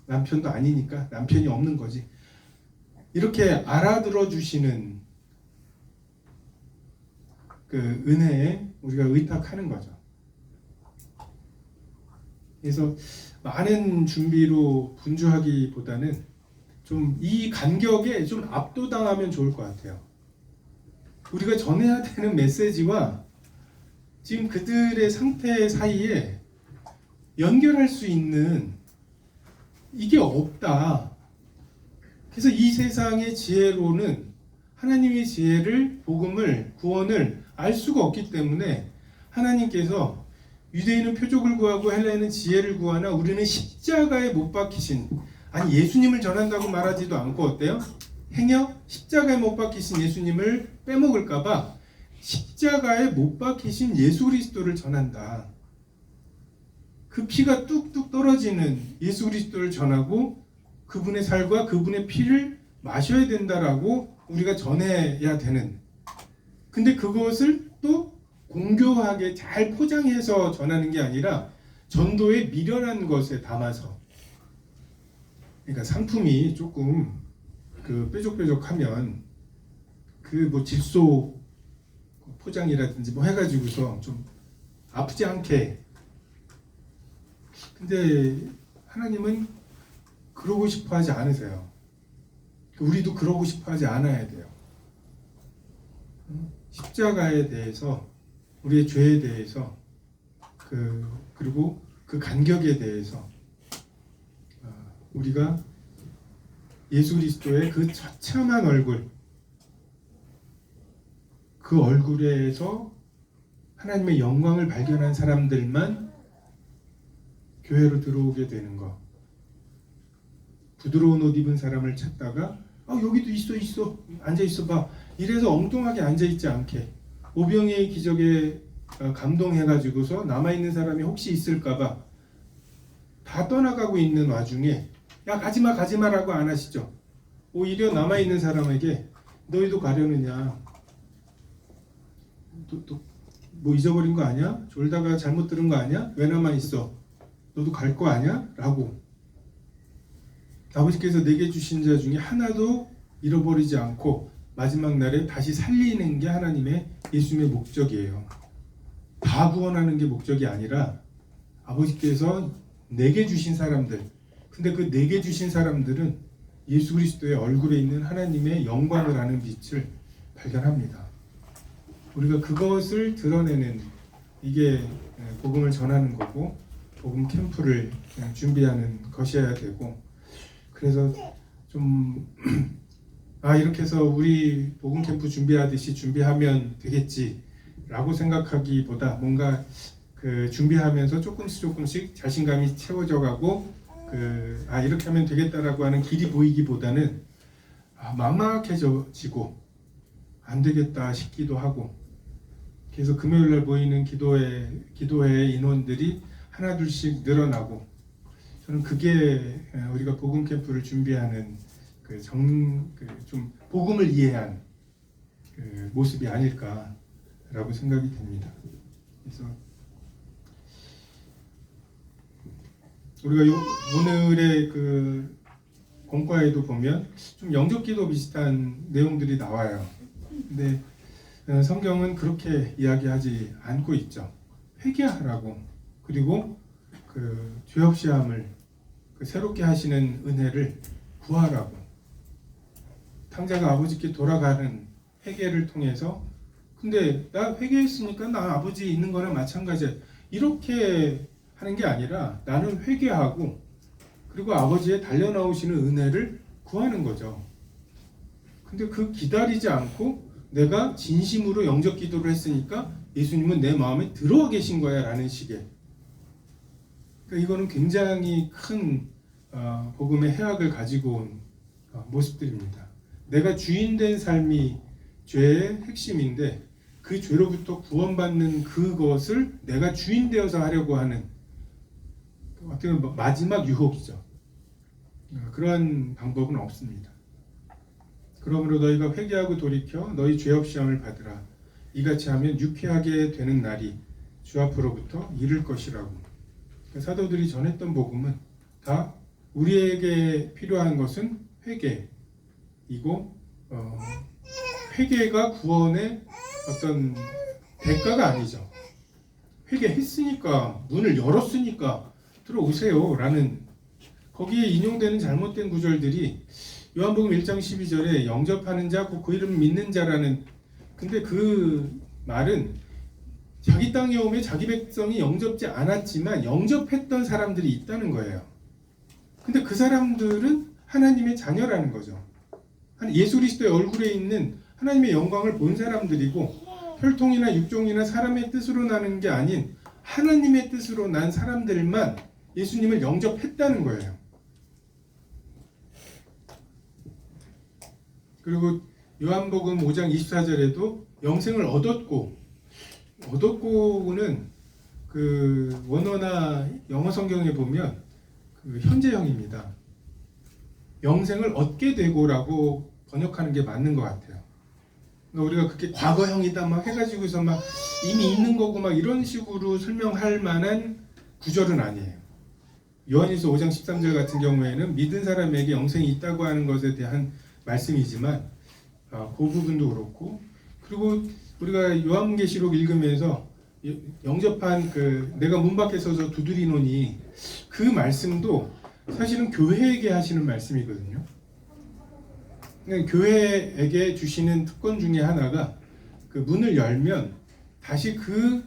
남편도 아니니까 남편이 없는 거지, 이렇게 알아들어 주시는 그 은혜에 우리가 의탁하는 거죠. 그래서 많은 준비로 분주하기보다는 좀 이 간격에 좀 압도당하면 좋을 것 같아요. 우리가 전해야 되는 메시지와 지금 그들의 상태 사이에 연결할 수 있는 이게 없다. 그래서 이 세상의 지혜로는 하나님의 지혜를, 복음을, 구원을 알 수가 없기 때문에 하나님께서 유대인은 표적을 구하고 헬라인은 지혜를 구하나 우리는 십자가에 못 박히신, 아니 예수님을 전한다고 말하지도 않고 어때요? 행여 십자가에 못 박히신 예수님을 빼먹을까봐 십자가에 못 박히신 예수 그리스도를 전한다. 그 피가 뚝뚝 떨어지는 예수 그리스도를 전하고 그분의 살과 그분의 피를 마셔야 된다라고 우리가 전해야 되는. 근데 그것을 또 공교하게 잘 포장해서 전하는 게 아니라 전도의 미련한 것에 담아서. 그러니까 상품이 조금 그 뾰족뾰족하면 그 뭐 질소 포장이라든지 뭐 해가지고서 좀 아프지 않게. 근데 하나님은 그러고 싶어 하지 않으세요. 우리도 그러고 싶어 하지 않아야 돼요. 십자가에 대해서, 우리의 죄에 대해서, 그리고 그 간격에 대해서 우리가 예수 그리스도의 그 처참한 얼굴, 그 얼굴에서 하나님의 영광을 발견한 사람들만 교회로 들어오게 되는 것. 부드러운 옷 입은 사람을 찾다가 여기도 있어 앉아있어 봐, 이래서 엉뚱하게 앉아있지 않게, 오병이의 기적에 감동해가지고서 남아있는 사람이 혹시 있을까봐 다 떠나가고 있는 와중에 야 가지마라고 안 하시죠. 오히려 남아있는 사람에게 너희도 가려느냐, 뭐 잊어버린 거 아니야? 졸다가 잘못 들은 거 아니야? 왜 남아있어? 너도 갈 거 아니야? 라고 아버지께서 내게 주신 자 중에 하나도 잃어버리지 않고 마지막 날에 다시 살리는 게 하나님의, 예수님의 목적이에요. 다 구원하는 게 목적이 아니라 아버지께서 내게 주신 사람들, 근데 그 내게 주신 사람들은 예수 그리스도의 얼굴에 있는 하나님의 영광을 아는 빛을 발견합니다. 우리가 그것을 드러내는, 이게 복음을 전하는 거고 복음 캠프를 준비하는 것이어야 되고, 그래서 좀 이렇게 해서 우리 복음 캠프 준비하듯이 준비하면 되겠지라고 생각하기보다 뭔가 그 준비하면서 조금씩 자신감이 채워져가고 이렇게 하면 되겠다라고 하는 길이 보이기보다는 막막해지고 안 되겠다 싶기도 하고, 그래서 금요일날 모이는 기도회 인원들이 하나둘씩 늘어나고, 저는 그게 우리가 복음 캠프를 준비하는 좀 복음을 이해한 모습이 아닐까라고 생각이 됩니다. 그래서 우리가 오늘의 그 공과에도 보면 좀 영접기도 비슷한 내용들이 나와요. 근데 성경은 그렇게 이야기하지 않고 있죠. 회개하라고, 그리고 그 죄 없이 함을, 새롭게 하시는 은혜를 구하라고, 탕자가 아버지께 돌아가는 회개를 통해서, 근데 나 회개했으니까 나 아버지 있는 거랑 마찬가지야, 이렇게 하는 게 아니라 나는 회개하고 그리고 아버지의 달려나오시는 은혜를 구하는 거죠. 근데 그 기다리지 않고 내가 진심으로 영접 기도를 했으니까 예수님은 내 마음에 들어와 계신 거야 라는 식의, 그러니까 이거는 굉장히 큰 복음의 해악을 가지고 온 모습들입니다. 내가 주인된 삶이 죄의 핵심인데 그 죄로부터 구원받는 그것을 내가 주인 되어서 하려고 하는, 어떻게 보면 마지막 유혹이죠. 그러한 방법은 없습니다. 그러므로 너희가 회개하고 돌이켜 너희 죄 없이 함을 받으라. 이같이 하면 유쾌하게 되는 날이 주 앞으로부터 이를 것이라고. 사도들이 전했던 복음은 다 우리에게 필요한 것은 회개이고, 회개가 구원의 어떤 대가가 아니죠. 회개했으니까, 문을 열었으니까 들어오세요라는 거기에 인용되는 잘못된 구절들이 요한복음 1장 12절에 영접하는 자, 곧 그 이름 믿는 자라는, 근데 그 말은 자기 땅에 오면 자기 백성이 영접지 않았지만 영접했던 사람들이 있다는 거예요. 근데 그 사람들은 하나님의 자녀라는 거죠. 예수 그리스도의 얼굴에 있는 하나님의 영광을 본 사람들이고, 혈통이나 육종이나 사람의 뜻으로 나는 게 아닌 하나님의 뜻으로 난 사람들만 예수님을 영접했다는 거예요. 그리고 요한복음 5장 24절에도 영생을 얻었고는 그 원어나 영어 성경에 보면 그 현재형입니다. 영생을 얻게 되고라고 번역하는 게 맞는 것 같아요. 그러니까 우리가 그렇게 과거형이다 막 해가지고서 막 이미 있는 거고 막 이런 식으로 설명할 만한 구절은 아니에요. 요한일서 5장 13절 같은 경우에는 믿은 사람에게 영생이 있다고 하는 것에 대한 말씀이지만 그 부분도 그렇고, 그리고 우리가 요한계시록 읽으면서 영접한 그 내가 문 밖에 서서 두드리노니 그 말씀도 사실은 교회에게 하시는 말씀이거든요. 그러니까 교회에게 주시는 특권 중에 하나가 그 문을 열면 다시 그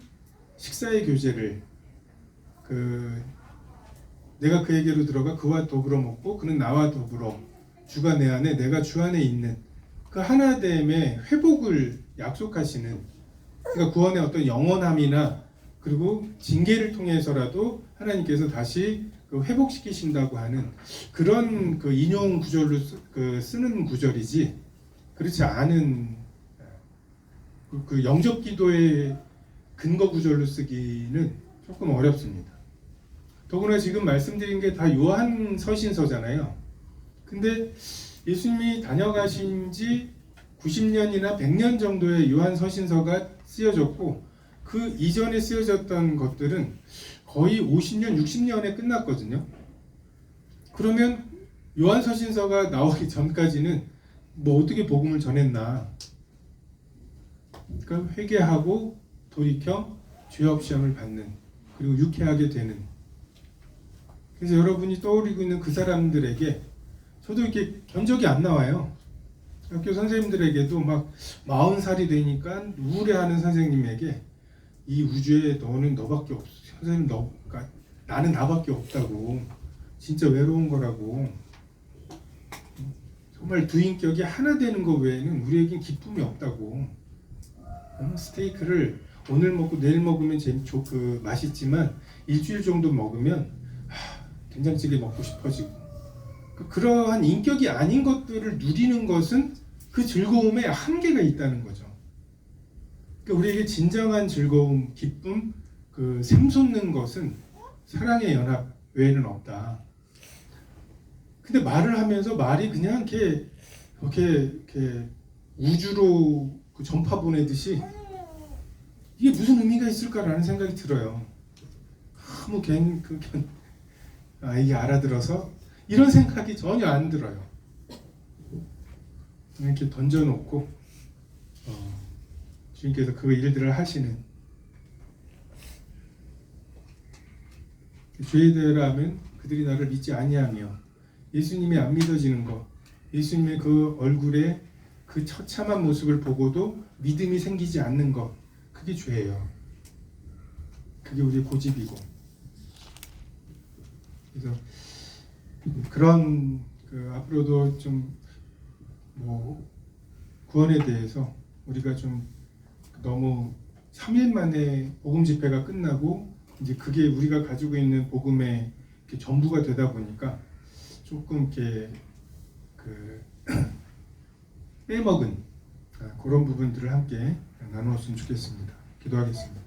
식사의 교제를, 그 내가 그에게로 들어가 그와 더불어 먹고 그는 나와 더불어, 주가 내 안에 내가 주 안에 있는 그 하나됨의 회복을 약속하시는, 그러니까 구원의 어떤 영원함이나 그리고 징계를 통해서라도 하나님께서 다시 그 회복시키신다고 하는 그런 그 인용 구절로 쓰는 구절이지, 그렇지 않은 그 영접 기도의 근거 구절로 쓰기는 조금 어렵습니다. 더구나 지금 말씀드린 게 다 요한 서신서잖아요. 근데 예수님이 다녀가신 지 90년이나 100년 정도의 요한 서신서가 쓰여졌고, 그 이전에 쓰여졌던 것들은 거의 50년, 60년에 끝났거든요. 그러면 요한 서신서가 나오기 전까지는 뭐 어떻게 복음을 전했나? 그러니까 회개하고 돌이켜 죄업 시험을 받는, 그리고 유쾌하게 되는. 그래서 여러분이 떠오르고 있는 그 사람들에게 저도 이렇게 견적이 안 나와요. 학교 선생님들에게도 막 40살이 되니까 우울해하는 선생님에게 이 우주에 너는 너밖에 없어. 선생님 그러니까 나는 나밖에 없다고. 진짜 외로운 거라고. 정말 두 인격이 하나 되는 것 외에는 우리에겐 기쁨이 없다고. 스테이크를 오늘 먹고 내일 먹으면 맛있지만 일주일 정도 먹으면 된장찌개 먹고 싶어지고, 그러한 인격이 아닌 것들을 누리는 것은 그 즐거움에 한계가 있다는 거죠. 그러니까 우리에게 진정한 즐거움, 기쁨, 그 샘솟는 것은 사랑의 연합 외에는 없다. 근데 말을 하면서 말이 그냥 이렇게 우주로 그 전파 보내듯이 이게 무슨 의미가 있을까라는 생각이 들어요. 아무 이게 알아들어서 이런 생각이 전혀 안 들어요. 이렇게 던져놓고 주님께서 그 일들을 하시는, 주의 대라 하면 그들이 나를 믿지 아니하며, 예수님이 안 믿어지는 것, 예수님의 그 얼굴에 그 처참한 모습을 보고도 믿음이 생기지 않는 것, 그게 죄예요. 그게 우리의 고집이고. 그래서 그런 앞으로도 좀 구원에 대해서 우리가 좀 너무 3일 만에 복음 집회가 끝나고 이제 그게 우리가 가지고 있는 복음의 전부가 되다 보니까 조금 이렇게 빼먹은 그런 부분들을 함께 나누었으면 좋겠습니다. 기도하겠습니다.